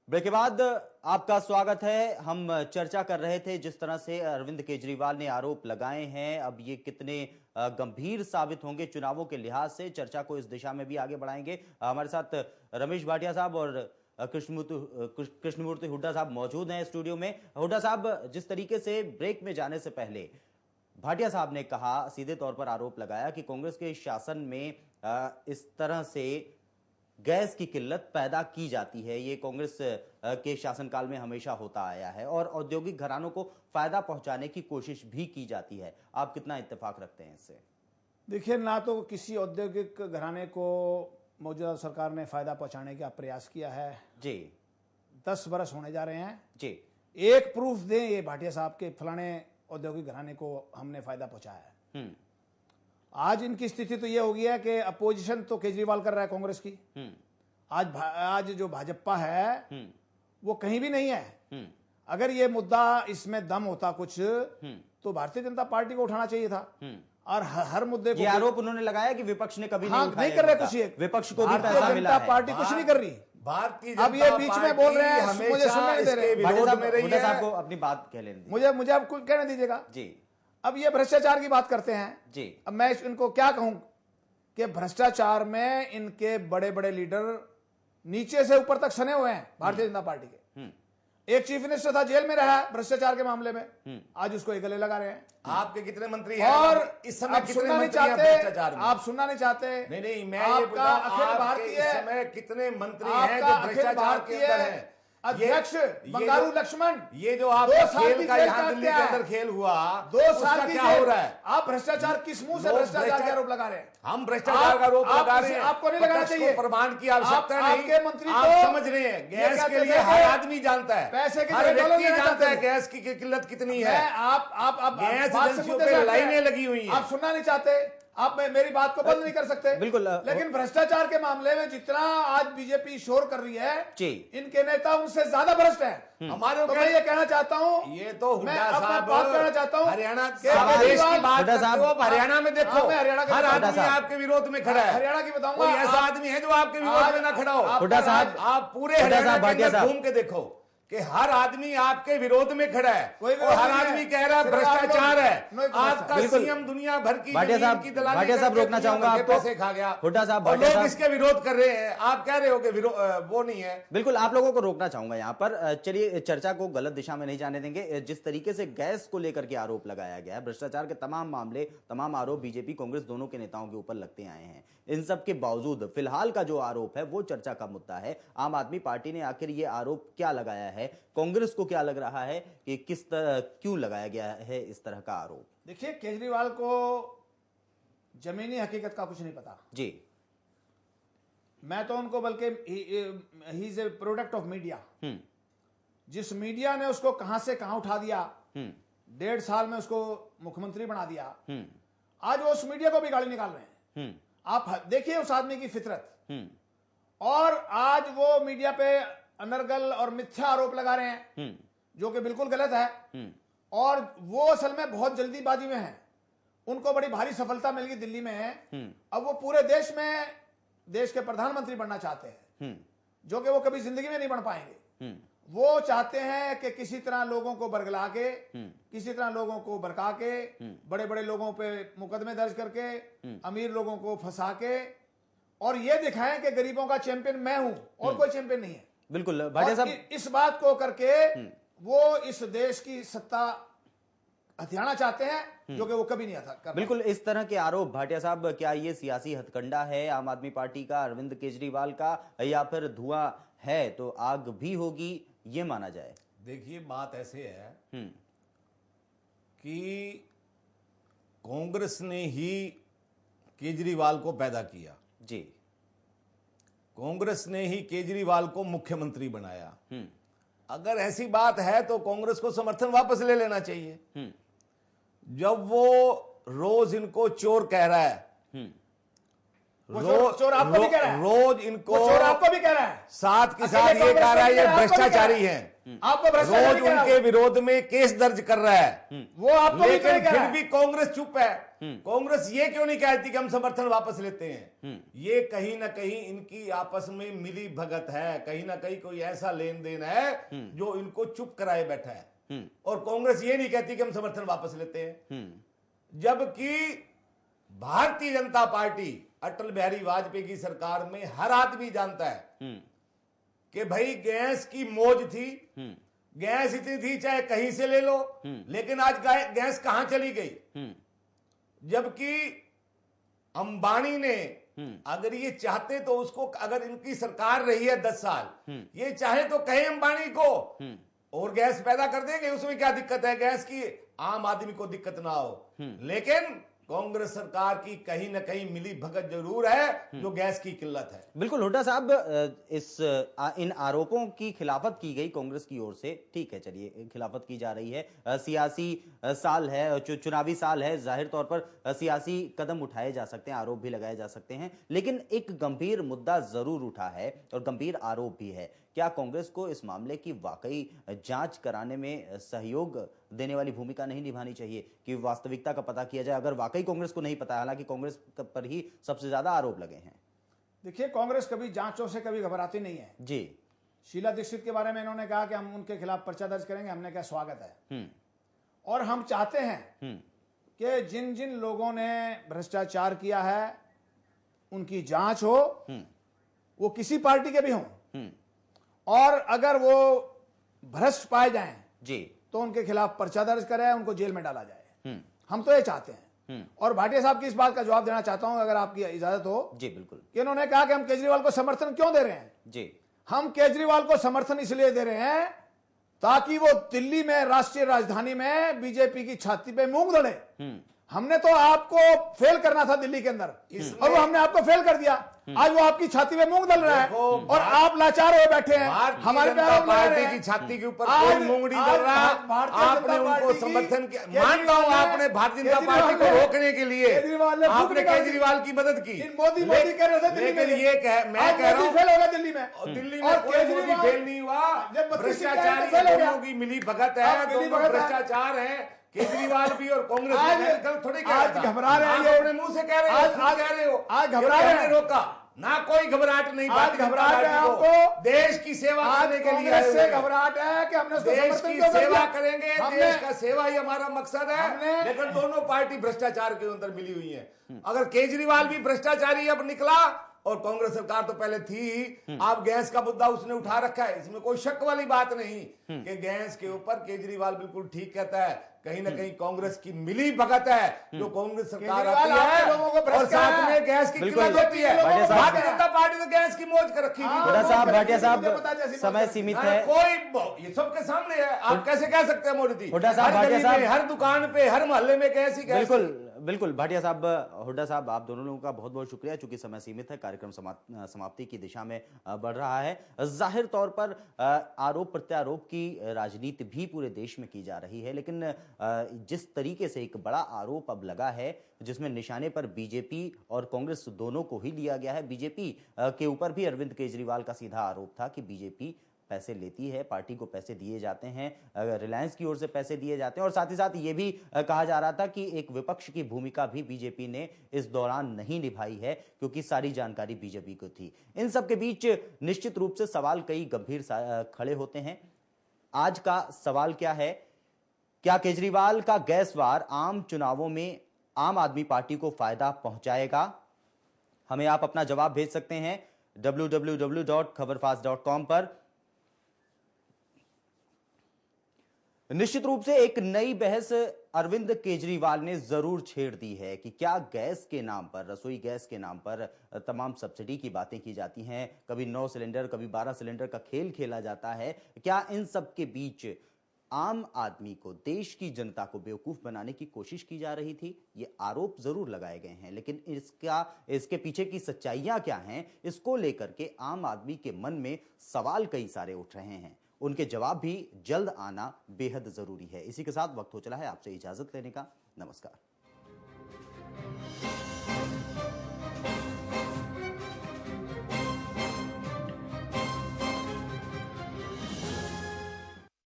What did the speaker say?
Break के बाद आपका स्वागत है। हम चर्चा कर रहे थे जिस तरह से अरविंद केजरीवाल ने आरोप लगाए हैं, अब ये कितने गंभीर साबित होंगे चुनावों के लिहाज से, चर्चा को इस दिशा में भी आगे बढ़ाएंगे। हमारे साथ रमेश भाटिया साहब और कृष्णमूर्ति हुड्डा साहब मौजूद हैं स्टूडियो में। हुड्डा साहब, जिस तरीके से ब्रेक में जाने से पहले भाटिया साहब ने कहा, सीधे तौर पर आरोप लगाया कि कांग्रेस के शासन में इस तरह से गैस की किल्लत पैदा की जाती है, ये कांग्रेस के शासनकाल में हमेशा होता आया है और औद्योगिक घरानों को फायदा पहुंचाने की कोशिश भी की जाती है। आप कितना इत्तेफाक रखते हैं इससे? देखिए, ना तो किसी औद्योगिक घराने को मौजूदा सरकार ने फायदा पहुंचाने का प्रयास किया है जी। 10 बरस होने जा रहे हैं जी। एक प्रूफ दें ये भाटिया साहब के फलाने औद्योगिक घराने को हमने फायदा पहुंचाया है। आज इनकी स्थिति तो ये हो गई है कि अपोजिशन तो केजरीवाल कर रहा है कांग्रेस की। आज जो भाजपा है वो कहीं भी नहीं है। अगर ये मुद्दा इसमें दम होता कुछ तो भारतीय जनता पार्टी को उठाना चाहिए था। और हर मुद्दे को ये आरोप उन्होंने लगाया कि विपक्ष ने कभी नहीं उठाया, नहीं कर रहे कुछ। विपक्ष को भी पैसा मिला है। जनता पार्टी कुछ नहीं कर रही। भारतीय अब ये बीच में बोल रहे हैं, मुझे सुनने नहीं दे रहे। भाटिया साहब को अपनी बात कह लेने दीजिए। मुझे अब कुछ कहने दीजिएगा जी। अब ये भ्रष्टाचार की बात करते हैं जी। अब मैं इनको क्या कहूं कि भ्रष्टाचार में इनके बड़े बड़े लीडर नीचे से ऊपर तक सने हुए हैं भारतीय जनता पार्टी के। एक चीफ मिनिस्टर था, जेल में रहा भ्रष्टाचार के मामले में, आज उसको गले लगा रहे हैं। आपके कितने मंत्री हैं और इस समय? सुनना नहीं चाहते आप, सुनना नहीं चाहते। नहीं, मैं आपका अखिल भारतीय इस समय कितने मंत्री हैं जो भ्रष्टाचार के अंदर हैं? अध्यक्ष बंगारू लक्ष्मण, ये जो आप खेल का यहाँ दिल्ली के अंदर खेल हुआ, 2 साल की क्या हो रहा है? आप भ्रष्टाचार किस मुंह से भ्रष्टाचार का आरोप लगा रहे हैं? हम भ्रष्टाचार का आरोप लगा रहे हैं। आपको नहीं लगाना चाहिए। प्रमाण की आवश्यकता नहीं। आपके मंत्री आप समझ रहे हैं, गैस के लिए हर आदमी जानता है, पैसे के हर व्यक्ति जानता है गैस की किल्लत कितनी है। आप गैस एजेंसियों पे लाइनें लगी हुई हैं। आप सुनना नहीं चाहते, आप मेरी बात को बंद नहीं कर सकते। बिल्कुल। लेकिन भ्रष्टाचार के मामले में जितना आज बीजेपी शोर कर रही है, इनके नेता उनसे ज्यादा भ्रष्ट हैं। हमारे तो मैं ये कहना चाहता हूँ, ये तो मैं अपना बात कहना चाहता हूँ, हरियाणा की बात करते हो, हरियाणा में देखो हर आदमी आपके विरोध में खड़ा है। हरियाणा की बताऊंगा, कोई ऐसा आदमी है जो आपके विरोध में ना खड़ा हो? हुड्डा साहब, आप पूरे हरियाणा के अंदर घूम के देखो कि हर आदमी आपके विरोध में खड़ा है और हर आदमी कह रहा है भ्रष्टाचार है। आपका सीएम दुनिया भर की भाटिया साहब रोकना चाहूंगा आपको। पैसे खा गया। हुड्डा साहब, लोग इसके विरोध कर रहे हैं, आप कह रहे हो कि वो नहीं है। बिल्कुल, आप लोगों को रोकना चाहूंगा यहाँ पर। चलिए, चर्चा को गलत दिशा में नहीं जाने देंगे। जिस तरीके से गैस को लेकर के आरोप लगाया गया है, भ्रष्टाचार के तमाम मामले, तमाम आरोप बीजेपी कांग्रेस दोनों के नेताओं के ऊपर लगते आए हैं। इन सब के बावजूद फिलहाल का जो आरोप है वो चर्चा का मुद्दा है। आम आदमी पार्टी ने आखिर ये आरोप क्या लगाया है, कांग्रेस को क्या लग रहा है कि किस तरह, क्यों लगाया गया है इस तरह का आरोप? देखिए, केजरीवाल को जमीनी हकीकत का कुछ नहीं पता जी। मैं तो उनको बल्कि he is a product of media. जिस मीडिया ने उसको कहां से कहां उठा दिया, 1.5 साल में उसको मुख्यमंत्री बना दिया, आज वो उस मीडिया को भी गाली निकाल रहे हैं। आप देखिए उस आदमी की फितरत। और आज वो मीडिया पे अनर्गल और मिथ्या आरोप लगा रहे हैं, जो कि बिल्कुल गलत है। और वो असल में बहुत जल्दीबाजी में है। उनको बड़ी भारी सफलता मिल गई दिल्ली में, अब वो पूरे देश में देश के प्रधानमंत्री बनना चाहते हैं, जो कि वो कभी जिंदगी में नहीं बन पाएंगे। वो चाहते हैं कि किसी तरह लोगों को बरगला के, किसी तरह लोगों को बरका के, बड़े बड़े लोगों पे मुकदमे दर्ज करके, अमीर लोगों को फंसा के, और ये दिखाएं कि गरीबों का चैंपियन मैं हूं और कोई चैंपियन नहीं है। बिल्कुल भाटिया साहब, इस बात को करके वो इस देश की सत्ता हथियाना चाहते हैं, जो कि वो कभी नहीं आता। बिल्कुल, इस तरह के आरोप भाटिया साहब, क्या ये सियासी हथकंडा है आम आदमी पार्टी का, अरविंद केजरीवाल का, या फिर धुआं है तो आग भी होगी, ये माना जाए? देखिए, बात ऐसे है कि कांग्रेस ने ही केजरीवाल को पैदा किया जी। कांग्रेस ने ही केजरीवाल को मुख्यमंत्री बनाया। अगर ऐसी बात है तो कांग्रेस को समर्थन वापस ले लेना चाहिए। जब वो रोज इनको चोर कह रहा है, चोर आपको भी कह रहा है, रोज इनको चोर आपको भी कह रहा है, साथ के साथ ये कह रहा है ये भ्रष्टाचारी हैं। आपको भ्रष्टाचार रोज नहीं कह रहा उनके विरोध में केस दर्ज कर रहा है, वो आपको भी तो नहीं लेकिन कह रहा फिर है। भी कांग्रेस चुप है। कांग्रेस ये क्यों नहीं कहती कि हम समर्थन वापस लेते हैं? ये कहीं ना कहीं इनकी आपस में मिली भगत है, कहीं ना कहीं कोई ऐसा लेन देन है जो इनको चुप कराए बैठा है। और कांग्रेस ये नहीं कहती कि हम समर्थन वापस लेते हैं, जबकि भारतीय जनता पार्टी अटल बिहारी वाजपेयी की सरकार में हर आदमी जानता है कि भाई गैस की मौज थी, गैस इतनी थी चाहे कहीं से ले लो, लेकिन आज गैस कहां चली गई? जबकि अंबानी ने अगर ये चाहते तो उसको, अगर इनकी सरकार रही है 10 साल, ये चाहे तो कहे अंबानी को और गैस पैदा कर देंगे, उसमें क्या दिक्कत है? गैस की आम आदमी को दिक्कत ना हो। लेकिन कांग्रेस सरकार की कहीं ना कहीं मिली भगत जरूर है जो गैस की किल्लत है। बिल्कुल हुड्डा साहब, इन आरोपों की खिलाफत की गई कांग्रेस की ओर से, ठीक है, चलिए खिलाफत की जा रही है, सियासी साल है, चुनावी साल है, जाहिर तौर पर सियासी कदम उठाए जा सकते हैं, आरोप भी लगाए जा सकते हैं, लेकिन एक गंभीर मुद्दा जरूर उठा है और गंभीर आरोप भी है। क्या कांग्रेस को इस मामले की वाकई जांच कराने में सहयोग देने वाली भूमिका नहीं निभानी चाहिए कि वास्तविकता का पता किया जाए? अगर वाकई कांग्रेस को नहीं पता, हालांकि कांग्रेस पर ही सबसे ज्यादा आरोप लगे हैं। देखिए, कांग्रेस कभी जांचों से कभी घबराती नहीं है जी। शीला दीक्षित के बारे में इन्होंने कहा कि हम उनके खिलाफ पर्चा दर्ज करेंगे, हमने कहा स्वागत है। और हम चाहते हैं कि जिन जिन लोगों ने भ्रष्टाचार किया है उनकी जांच हो, वो किसी पार्टी के भी हों, और अगर वो भ्रष्ट पाए जाएं जी तो उनके खिलाफ पर्चा दर्ज करें, उनको जेल में डाला जाए। हम तो ये चाहते हैं। और भाटिया साहब की इस बात का जवाब देना चाहता हूं, अगर आपकी इजाजत हो। जी बिल्कुल। कि इन्होंने कहा कि हम केजरीवाल को समर्थन क्यों दे रहे हैं? जी, हम केजरीवाल को समर्थन इसलिए दे रहे हैं ताकि वो दिल्ली में, राष्ट्रीय राजधानी में बीजेपी की छाती पे मूंग दड़े। हमने तो आपको फेल करना था दिल्ली के अंदर, और वो हमने आपको फेल कर दिया। आज वो आपकी छाती में मूंग दल रहा है और आप लाचार हो बैठे हैं। हमारे पार्टी की छाती के ऊपर कोई मूंग नहीं दल रहा। आपने उनको समर्थन किया, मान लो आपने भारतीय जनता पार्टी को रोकने के लिए आपने केजरीवाल की मदद की। मोदी कह रहे थे, लेकिन ये मैं कह रहा हूँ फेल होगा दिल्ली में, दिल्ली में कोई मोदी फेल नहीं हुआ। भ्रष्टाचारी दोनों की मिली भगत है, दोनों भ्रष्टाचार है। केजरीवाल भी और कांग्रेस गलत थोड़ी कह रहा था। घबरा रहे हैं, आप अपने मुंह से कह रहे हो, आज कह रहे हो, आज घबरा रहे हैं। रोका ना, कोई घबराहट नहीं। आज घबराहट है आपको, देश की सेवा करने के लिए कांग्रेस से घबराहट है कि हमने उसको देश समर्थन की क्यों कर सेवा दिया? करेंगे, देश का सेवा ही हमारा मकसद है। लेकिन दोनों पार्टी भ्रष्टाचार के अंदर मिली हुई है। अगर केजरीवाल भी भ्रष्टाचारी अब निकला, और कांग्रेस सरकार तो पहले थी ही, आप गैस का मुद्दा उसने उठा रखा है, इसमें कोई शक वाली बात नहीं कि गैस के ऊपर केजरीवाल बिल्कुल ठीक कहता है। कहीं ना कहीं कांग्रेस की मिली भगत है जो कांग्रेस सरकार आती है और साथ में गैस की किल्लत होती है। भारतीय जनता पार्टी तो गैस की मौज कर रखी थी। भाटिया साहब, समय सीमित है, कोई ये सबके सामने है, आप कैसे कह सकते हैं मोदी? साहब, हर दुकान पे, हर मोहल्ले में गैस ही गैस। बिल्कुल बिल्कुल। भाटिया साहब, हुड्डा साहब, आप दोनों लोगों का बहुत बहुत शुक्रिया। चूंकि समय सीमित है, कार्यक्रम समाप्ति की दिशा में बढ़ रहा है। जाहिर तौर पर आरोप प्रत्यारोप की राजनीति भी पूरे देश में की जा रही है, लेकिन जिस तरीके से एक बड़ा आरोप अब लगा है जिसमें निशाने पर बीजेपी और कांग्रेस दोनों को ही लिया गया है। बीजेपी के ऊपर भी अरविंद केजरीवाल का सीधा आरोप था कि बीजेपी पैसे लेती है, पार्टी को पैसे दिए जाते हैं, रिलायंस की ओर से पैसे दिए जाते हैं, और साथ ही साथ ये भी कहा जा रहा था कि एक विपक्ष की भूमिका भी बीजेपी ने इस दौरान नहीं निभाई है क्योंकि सारी जानकारी बीजेपी को थी। इन सब के बीच निश्चित रूप से सवाल कई गंभीर खड़े होते हैं। आज का सवाल क्या है? क्या केजरीवाल का गैस वार आम चुनावों में आम आदमी पार्टी को फायदा पहुंचाएगा? हमें आप अपना जवाब भेज सकते हैं www.khabarfast.com पर। निश्चित रूप से एक नई बहस अरविंद केजरीवाल ने जरूर छेड़ दी है कि क्या गैस के नाम पर, रसोई गैस के नाम पर तमाम सब्सिडी की बातें की जाती हैं, कभी 9 सिलेंडर कभी 12 सिलेंडर का खेल खेला जाता है। क्या इन सब के बीच आम आदमी को, देश की जनता को बेवकूफ बनाने की कोशिश की जा रही थी? ये आरोप जरूर लगाए गए हैं, लेकिन इसके पीछे की सच्चाइयां क्या हैं, इसको लेकर के आम आदमी के मन में सवाल कई सारे उठ रहे हैं। उनके जवाब भी जल्द आना बेहद जरूरी है। इसी के साथ वक्त हो चला है आपसे इजाजत लेने का। नमस्कार।